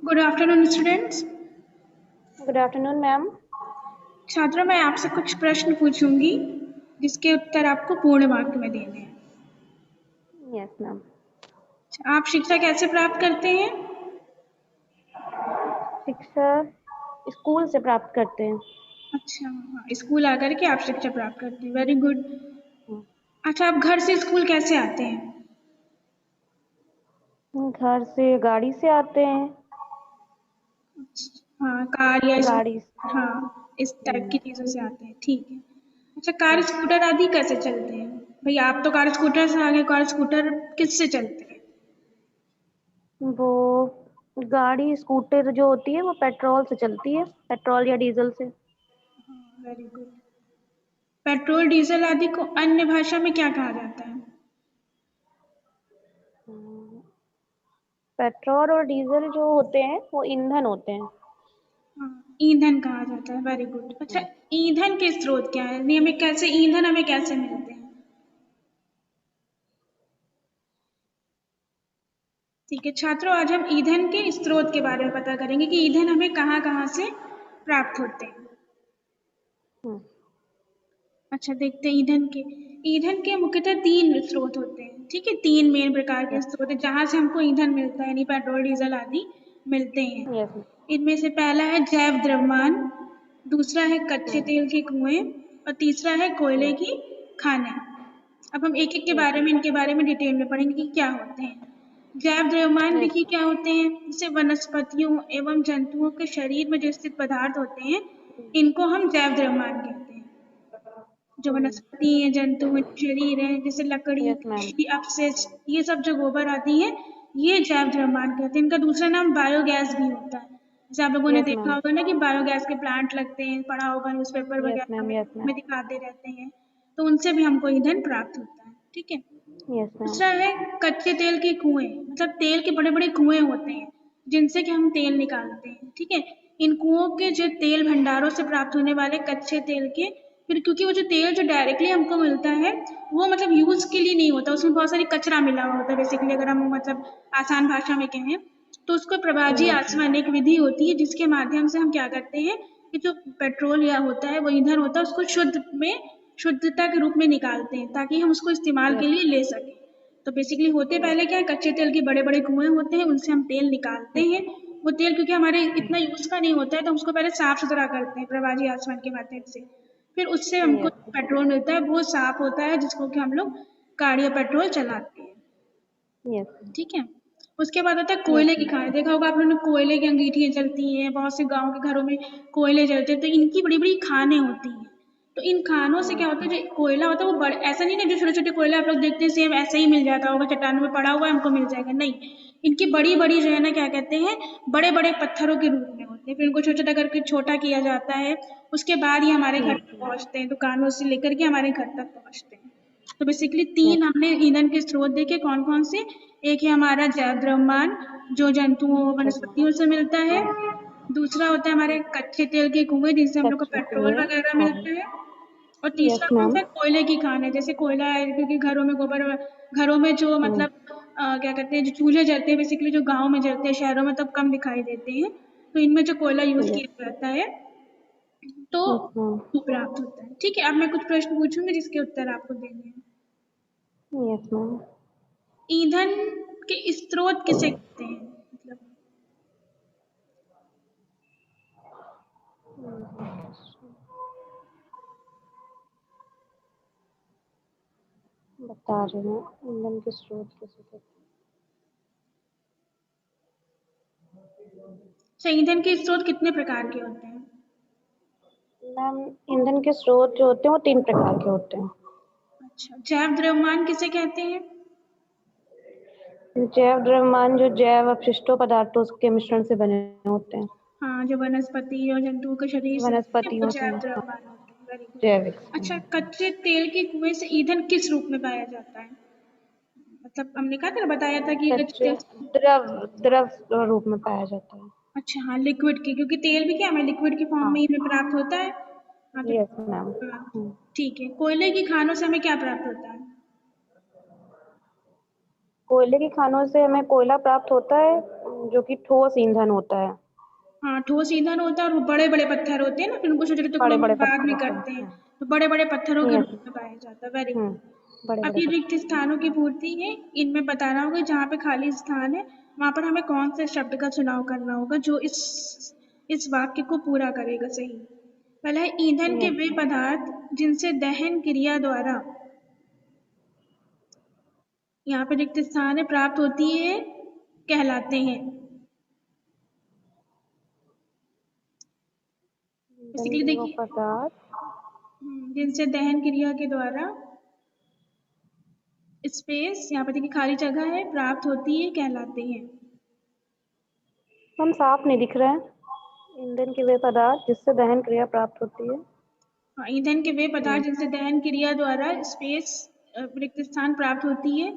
Good afternoon students. Good afternoon ma'am. छात्रों, मैं आपसे कुछ प्रश्न पूछूंगी जिसके उत्तर आपको पूर्ण मार्क में देने हैं। Yes ma'am. आप शिक्षा कैसे प्राप्त करते हैं? शिक्षा स्कूल से प्राप्त करते हैं। अच्छा, हाँ, स्कूल आकर के आप शिक्षा प्राप्त करते हैं। Very good. अच्छा, आप घर से स्कूल कैसे आते हैं? घर से गाड़ी से आते हैं। हाँ, कार या गाड़ी से। हाँ, इस टाइप की चीजों से आते हैं। ठीक है। अच्छा, कार स्कूटर आदि कैसे चलते हैं? भाई, आप तो कार स्कूटर से आगे, कार स्कूटर किससे चलते हैं? वो गाड़ी स्कूटर जो होती है वो पेट्रोल से चलती है, पेट्रोल या डीजल से। Very good. पेट्रोल डीजल आदि को अन्य भाषा में क्या कहा जाता है? पेट्रोल और डीजल जो होते हैं वो ईंधन होते हैं। हाँ, ईंधन कहा जाता है। Very good. अच्छा, ईंधन के स्रोत क्या है? ये हमें कैसे, ईंधन हमें कैसे मिलते हैं? ठीक है छात्रों, आज हम ईंधन के स्रोत के बारे में पता करेंगे कि ईंधन हमें कहाँ कहाँ से प्राप्त होते हैं। अच्छा, देखते हैं ईंधन के मुख्यतः 3 स्रोत होते हैं। ठीक है, 3 मेन प्रकार के स्रोत हैं जहाँ से हमको ईंधन मिलता है, यानी पेट्रोल डीजल आदि मिलते हैं। यस। इनमें से पहला है जैव द्रव्यमान, दूसरा है कच्चे तेल के कुएं और तीसरा है कोयले की खानें। अब हम एक एक के बारे में, इनके बारे में डिटेल में पढ़ेंगे कि क्या होते हैं। जैव द्रव्यमान देखिए क्या होते हैं। जैसे वनस्पतियों एवं जंतुओं के शरीर में जो स्थित पदार्थ होते हैं, इनको हम जैव द्रव्यमान कहते हैं। जो वनस्पति है, जंतु है, शरीर है, जैसे लकड़ी, यस मैम। कृषि अपशिष्ट, ये सब जो गोबर आती है, ये जैव द्रव्यमान कहते हैं। इनका दूसरा नाम बायोगैस भी होता है। जैसे आप लोगों ने यस देखा मैम। होगा ना कि बायोगैस के प्लांट लगते हैं, पढ़ा होगा न्यूज़पेपर यस वगैरह मैम। में, यस मैम। में दिखाते रहते हैं। तो उनसे भी हमको ईंधन प्राप्त होता है। ठीक है। Yes ma'am. दूसरा है कच्चे तेल के कुएं, मतलब तेल के बड़े बड़े कुएं होते हैं जिनसे कि हम तेल निकालते हैं। ठीक है। इन कुओं के जो तेल भंडारों से प्राप्त होने वाले कच्चे तेल के, फिर क्योंकि वो जो तेल जो डायरेक्टली हमको मिलता है वो मतलब यूज के लिए नहीं होता, उसमें बहुत सारी कचरा मिला हुआ होता है। बेसिकली अगर हम मतलब आसान भाषा में कहें तो उसको प्रवाजी आचमन एक विधि होती है जिसके माध्यम से हम क्या करते हैं कि जो पेट्रोल या होता है, वो ईंधन होता है, उसको शुद्धता के रूप में निकालते हैं ताकि हम उसको इस्तेमाल के लिए ले सकें। तो बेसिकली होते पहले क्या है, कच्चे तेल के बड़े बड़े कुएं होते हैं, उनसे हम तेल निकालते हैं। वो तेल क्योंकि हमारे इतना यूज का नहीं होता है तो हम उसको पहले साफ सुथरा करते हैं प्रवाजी आचमन के माध्यम से। फिर उससे हमको पेट्रोल मिलता है, वो साफ होता है जिसको कि हम लोग कार या पेट्रोल चलाते हैं। यस। ठीक है। उसके बाद आता है कोयले की खानें। देखा होगा आप लोगों ने, कोयले की अंगीठियाँ जलती हैं, बहुत से गाँव के घरों में कोयले जलते हैं, तो इनकी बड़ी बड़ी खानें होती हैं। तो इन खानों से क्या होता है, जो कोयला होता है वो बड़ा ऐसा नहीं ना, जो छोटे छोटे कोयले आप लोग देखते हैं सेम ऐसे ही मिल जाता होगा, चट्टानों में पड़ा हुआ है हमको मिल जाएगा, नहीं। इनकी बड़ी बड़ी जो है ना, क्या कहते हैं, बड़े बड़े पत्थरों के रूप में होते हैं। फिर इनको छोटा छोटा करके छोटा किया जाता है, उसके बाद ही हमारे घर तक पहुँचते हैं, दुकानों से लेकर के हमारे घर तक पहुँचते हैं। तो बेसिकली 3 हमने ईंधन के स्रोत देखे, कौन कौन से। एक है हमारा जैव द्रव्यमान जो जंतुओं वनस्पतियों से मिलता है। दूसरा होता है हमारे कच्चे तेल के कुएं जिनसे हम लोग को कच्चे पेट्रोल कुएं वगैरह और मिलता है। और तीसरा यस कौन मैम। सा है, कोयले की खान है। जैसे कोयला है क्योंकि घरों में गोबर, घरों में जो मतलब क्या कहते हैं, जो चूल्हे जलते हैं बेसिकली, जो गाँव में जलते हैं, शहरों में तब कम दिखाई देते हैं। तो इनमें जो कोयला यूज यस। किया जाता है तो यस मैम। वो प्राप्त होता है। ठीक है, अब मैं कुछ प्रश्न पूछूंगी जिसके उत्तर आपको देने हैं। Yes ma'am. ईंधन के स्रोत किसे कहते हैं, मतलब बता रही हूँ ईंधन के स्रोत किसे कहते अच्छा, ईंधन के स्रोत कितने प्रकार के होते हैं? हैं। मैम ईंधन के स्रोत जो होते हैं वो 3 प्रकार के होते हैं। अच्छा, जैव द्रव्यमान किसे कहते हैं? जैव द्रव्यमान जो जैव अपशिष्टों पदार्थों के मिश्रण से बने होते हैं। हाँ, जो वनस्पति और जंतुओं के शरीर से बनते हैं, वो वनस्पतियों से। जैव द्रव्यमान होते हैं। Very good. जैविक। अच्छा, कच्चे तेल के कुएं से ईंधन किस रूप में पाया जाता है? मतलब हमने कहा था ना, बताया था कि कच्चे कच्चे तेल, द्रव द्रव रूप में पाया जाता है। अच्छा हाँ, लिक्विड की, क्योंकि तेल भी क्या हमें लिक्विड की फॉर्म में ही हमें प्राप्त होता है। हाँ तो यस मैम। ठीक है। कोयले की खानों से हमें क्या प्राप्त होता है? कोयले की खानों से हमें कोयला प्राप्त होता है, जो कि ठोस ईंधन होता है। हाँ, ठोस ईंधन होता है और वो बड़े-बड़े पत्थर होते हैं ना, फिर उनको छोटे-छोटे टुकड़ों बड़े में बड़े बाद पत्थर में होते करते हैं। हैं, तो बड़े-बड़े पत्थरों के यस। रूप में पाया जाता है। वेरी हम्म। गुड। बड़े अब बड़े ये रिक्त पत्थर। स्थानों की पूर्ति है, इनमें बताना होगा जहाँ पे खाली स्थान है, वहाँ पर हमें कौन से शब्द का चुनाव करना होगा जो इस वाक्य को पूरा करेगा सही। पहला है ईंधन के यस। वे पदार्थ जिनसे दहन क्रिया द्वारा, यहाँ पे रिक्त स्थान है, प्राप्त होती है, कहलाते हैं। ईंधन बेसिकली के वो देखिए, पदार्थ जिनसे दहन क्रिया के द्वारा स्पेस, यहाँ पे देखिए खाली जगह है, प्राप्त होती है, कहलाते हैं। हम साफ नहीं दिख रहे हैं। ईंधन के वे पदार्थ जिससे दहन क्रिया प्राप्त होती है। हाँ, ईंधन के वे हम्म। पदार्थ जिनसे दहन क्रिया द्वारा स्पेस, रिक्त स्थान प्राप्त होती है,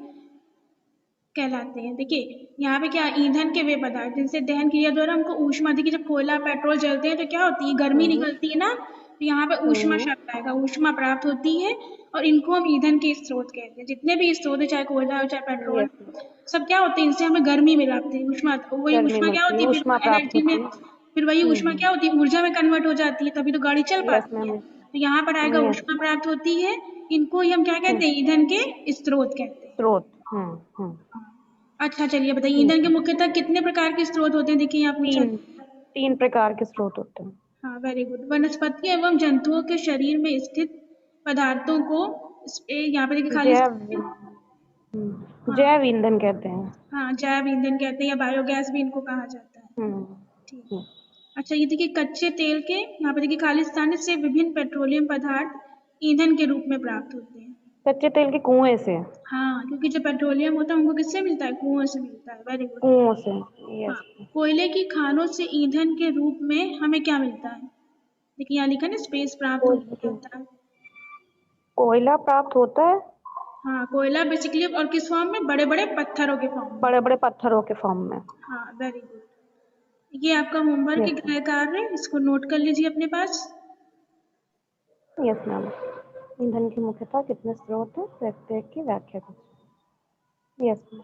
कहलाते हैं। देखिए यहाँ पे क्या, ईंधन के वे पदार्थ जिनसे दहन क्रिया द्वारा हमको ऊष्मा, देखिए जब कोयला पेट्रोल जलते हैं तो क्या होती है, गर्मी हम्म। निकलती है ना, तो यहाँ पे ऊष्मा हम्म। शब्द आएगा, ऊष्मा प्राप्त होती है, और इनको हम ईंधन के स्रोत कहते हैं। जितने भी स्रोत है, चाहे कोयला हो चाहे पेट्रोल, यस। सब क्या होते हैं, इनसे हमें गर्मी मिलाते हैं, ऊष्मा, वही गर्मी ऊष्मा क्या मिलती है, होती है, फिर ऊष्मा वो प्राप्त एनर्जी में, होती है। फिर वही ऊष्मा हम्म। क्या होती है, ऊर्जा में कन्वर्ट हो जाती है, तभी तो गाड़ी चल यस पाती है। मैम। तो यहाँ पर आएगा यस। ऊष्मा प्राप्त होती है, इनको ही हम क्या कहते हम्म। हैं, ईंधन के स्रोत कहते हैं। स्रोत। हम्म। अच्छा चलिए बताइए, ठीक ईंधन के है। मुख्यतः कितने प्रकार के स्रोत होते हैं, देखिए यहाँ पूछा तीन गया है। तीन प्रकार के स्रोत होते हैं। हाँ वेरी गुड। वनस्पति एवं जंतुओं के शरीर में स्थित पदार्थों को यहाँ पे देखिए खाली जैव स्थान है। हाँ, जैव ईंधन कहते हैं। हाँ जैव ईंधन कहते हैं, या बायोगैस भी इनको कहा जाता है। हम्म। ठीक। हम्म। अच्छा ये देखिए कच्चे तेल के, यहाँ पे देखिए खाली स्थान से विभिन्न पेट्रोलियम पदार्थ ईंधन के रूप में प्राप्त होते हैं। कच्चे तेल के कुएं से। हाँ, क्योंकि जो पेट्रोलियम होता है उनको किससे मिलता है, कुओं से मिलता है। Very good. कुओं से। हाँ, यस। कोयले की खानों से ईंधन के रूप में हमें क्या मिलता है, देखिए यहाँ लिखा है ना, स्पेस प्राप्त होता है। कोयला प्राप्त होता है। हाँ, कोयला बेसिकली, और किस फॉर्म में, बड़े बड़े पत्थरों के फॉर्म में। बड़े बड़े पत्थरों के फॉर्म में। हाँ वेरी गुड। ये आपका होमवर्क, यस एक गृह कार्य है, इसको नोट कर लीजिए अपने पास। Yes ma'am. ईंधन की मुख्यतः कितने स्रोत हैं, प्रत्येक की व्याख्या कीजिए। Yes ma'am.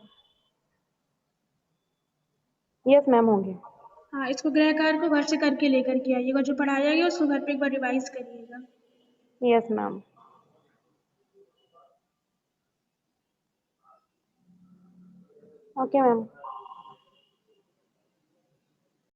यस मैम होंगे। हाँ, इसको गृह कार्य को घर से करके लेकर के आइएगा, जो पढ़ाया गया उसको घर पे एक बार रिवाइज करिएगा। Yes ma'am. Okay ma'am.